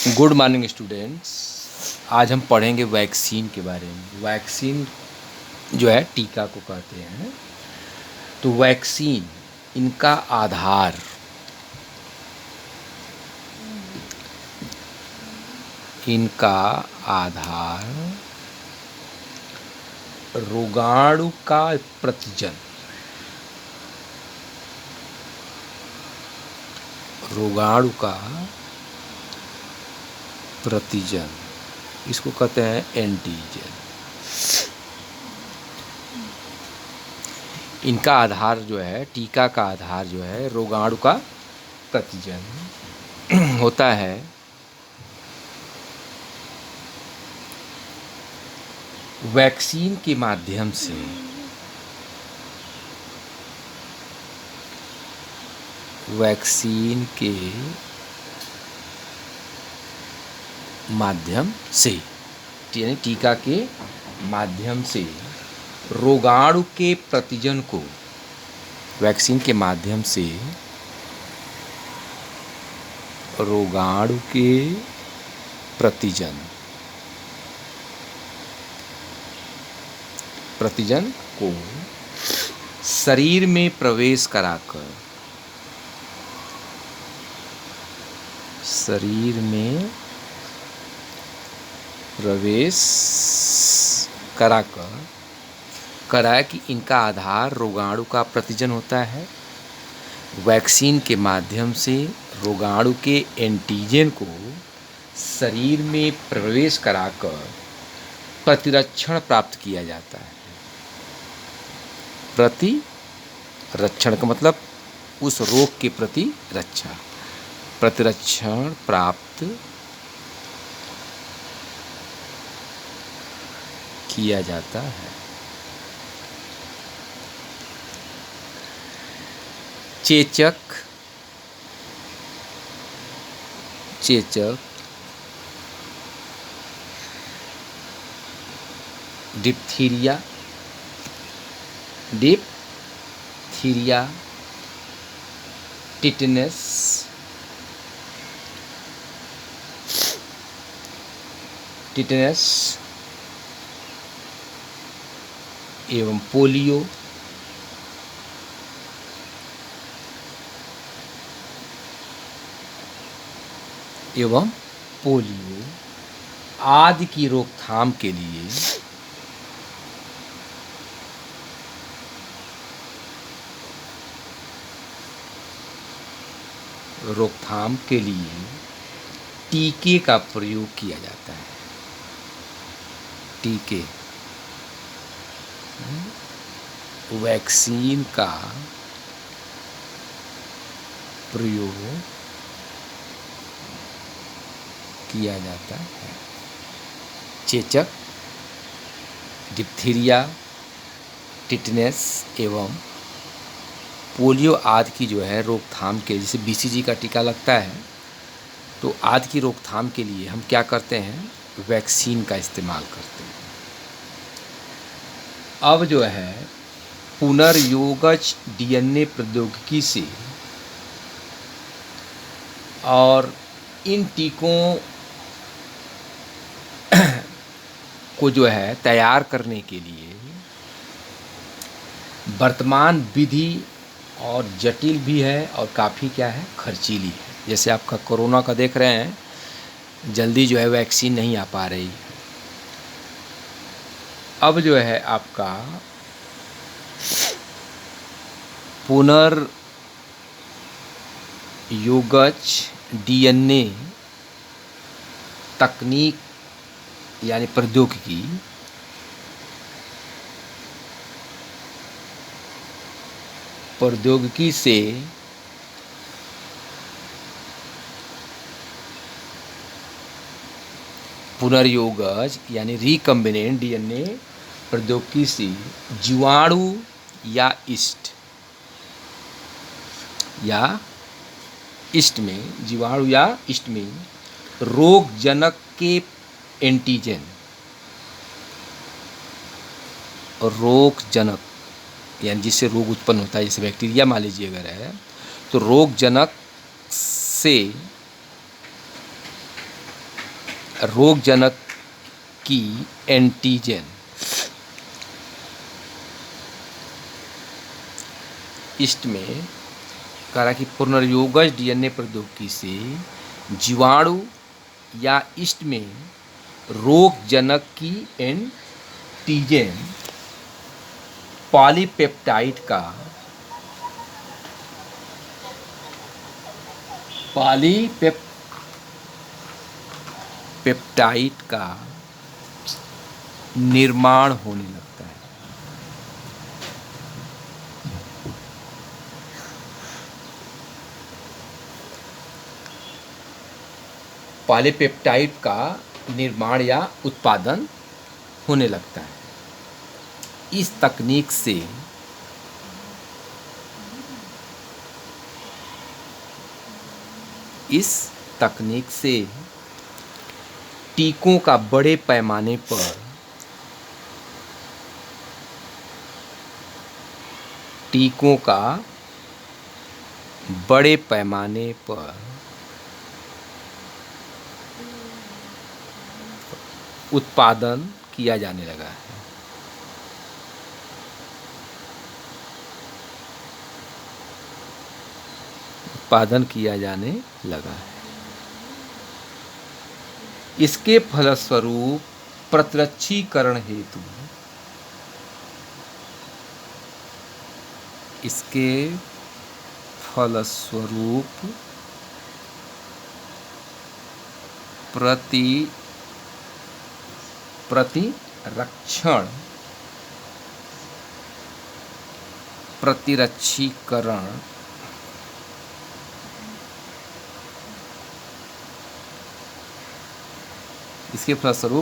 Good morning students. आज हम पढ़ेंगे वैक्सीन के बारे में। वैक्सीन जो है टीका को कहते हैं। तो वैक्सीन, इनका आधार रोगाणु का प्रतिजन, इसको कहते हैं एंटीजन। इनका आधार जो है, टीका का आधार जो है रोगाणु का प्रतिजन होता है। वैक्सीन के माध्यम से यानी टीका के माध्यम से रोगाणु के प्रतिजन को, वैक्सीन के माध्यम से रोगाणु के प्रतिजन को शरीर में प्रवेश कराकर कराया कि इनका आधार रोगाणु का प्रतिजन होता है। वैक्सीन के माध्यम से रोगाणु के एंटीजन को शरीर में प्रवेश कराकर प्रतिरक्षण प्राप्त किया जाता है। प्रतिरक्षण का मतलब उस रोग के प्रति रक्षा, प्रतिरक्षण प्राप्त किया जाता है। चेचक, डिप्थीरिया, टिटनेस, एवं पोलियो आदि की रोकथाम के लिए टीके का प्रयोग किया जाता है। वैक्सीन का प्रयोग किया जाता है। चेचक, डिप्थीरिया, टिटनेस एवं पोलियो आदि की जो है रोकथाम के, जैसे बीसीजी का टीका लगता है तो आदि की रोकथाम के लिए हम क्या करते हैं, वैक्सीन का इस्तेमाल करते हैं। अब जो है पुनर्योगज डीएनए प्रौद्योगिकी से और इन टीकों को जो है तैयार करने के लिए वर्तमान विधि और जटिल भी है और काफ़ी क्या है, खर्चीली है। जैसे आपका कोरोना का देख रहे हैं, जल्दी जो है वैक्सीन नहीं आ पा रही। अब जो है आपका पुनर्योगज डीएनए तकनीक यानी प्रौद्योगिकी से पुनर्योगज यानी रिकम्बिनेंट डीएनए प्रौद्योगिकी से जीवाणु या ईस्ट में रोगजनक के एंटीजन, यानी जिससे रोग उत्पन्न होता है, जैसे बैक्टीरिया मान लीजिए अगर है, तो रोगजनक से रोगजनक की एंटीजन ईस्ट में कह रहा कि पुनर्योगज डीएनए प्रौद्योगिकी से जीवाणु या ईस्ट में रोगजनक की एंटीजन पॉलीपेप्टाइड का निर्माण होने लगता है। पॉलीपेप्टाइड का निर्माण या उत्पादन होने लगता है। इस तकनीक से टीकों का बड़े पैमाने पर उत्पादन किया जाने लगा है। इसके फलस्वरूप प्रतिरक्षीकरण हेतु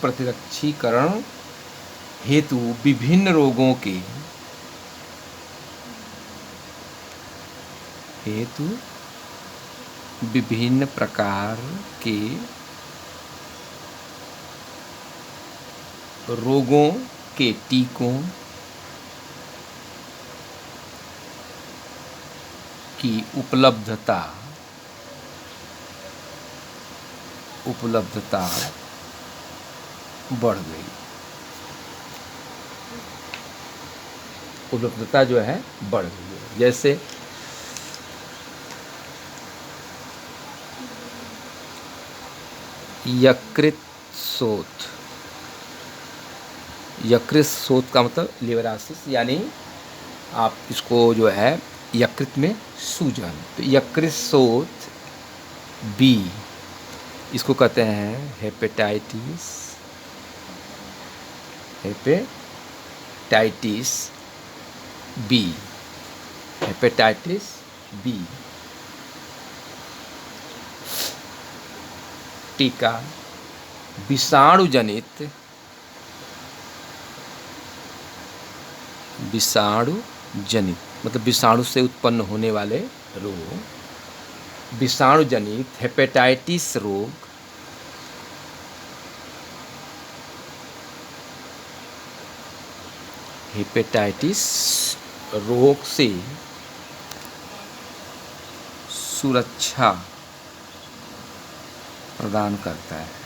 प्रतिरक्षीकरण हेतु विभिन्न रोगों के विभिन्न प्रकार के रोगों के टीकों की उपलब्धता बढ़ गई। उपलब्धता जो है बढ़ गई है। जैसे यकृत शोथ का मतलब लिवरासिस, यानी आप इसको जो है यकृत में सूजन, तो यकृत शोथ बी, इसको कहते हैं हेपेटाइटिस बी। टीका विषाणु जनित मतलब विषाणु से उत्पन्न होने वाले रोग, विषाणु जनित हेपेटाइटिस रोग से सुरक्षा प्रदान करता है।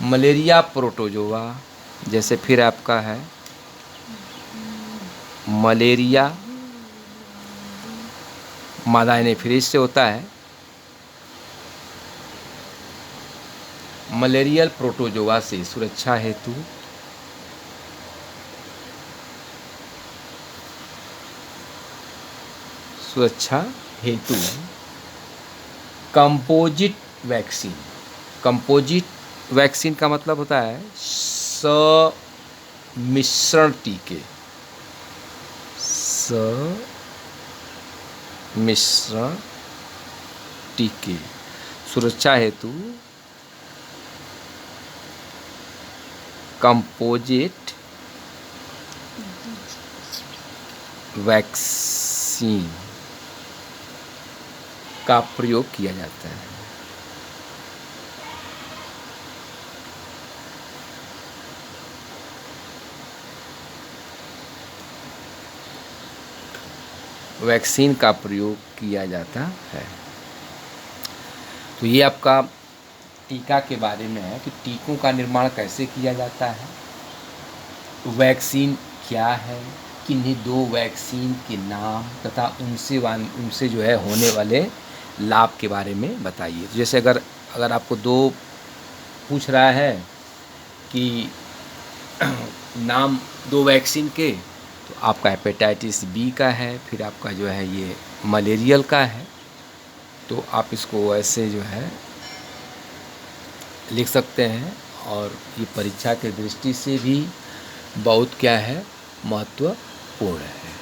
मलेरिया प्रोटोजोआ, जैसे फिर आपका है मलेरिया मादा एनेफिलीज से होता है। मलेरियल प्रोटोजोआ से सुरक्षा हेतु कंपोजिट वैक्सीन का मतलब होता है सम्मिश्रण टीके सुरक्षा हेतु कंपोजिट वैक्सीन का प्रयोग किया जाता है। वैक्सीन का प्रयोग किया जाता है। तो ये आपका टीका के बारे में है कि टीकों का निर्माण कैसे किया जाता है, वैक्सीन क्या है, किन्हीं दो वैक्सीन के नाम तथा उनसे जो है होने वाले लाभ के बारे में बताइए। तो जैसे अगर आपको दो पूछ रहा है कि नाम दो वैक्सीन के, तो आपका हेपेटाइटिस बी का है, फिर आपका जो है ये मलेरियल का है, तो आप इसको ऐसे जो है लिख सकते हैं। और ये परीक्षा के दृष्टि से भी बहुत क्या है, महत्वपूर्ण है।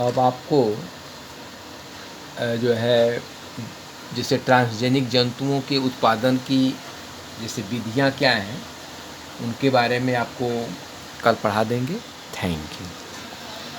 अब आपको जो है जैसे ट्रांसजेनिक जंतुओं के उत्पादन की जैसे विधियां क्या हैं, उनके बारे में आपको कल पढ़ा देंगे। Thank you.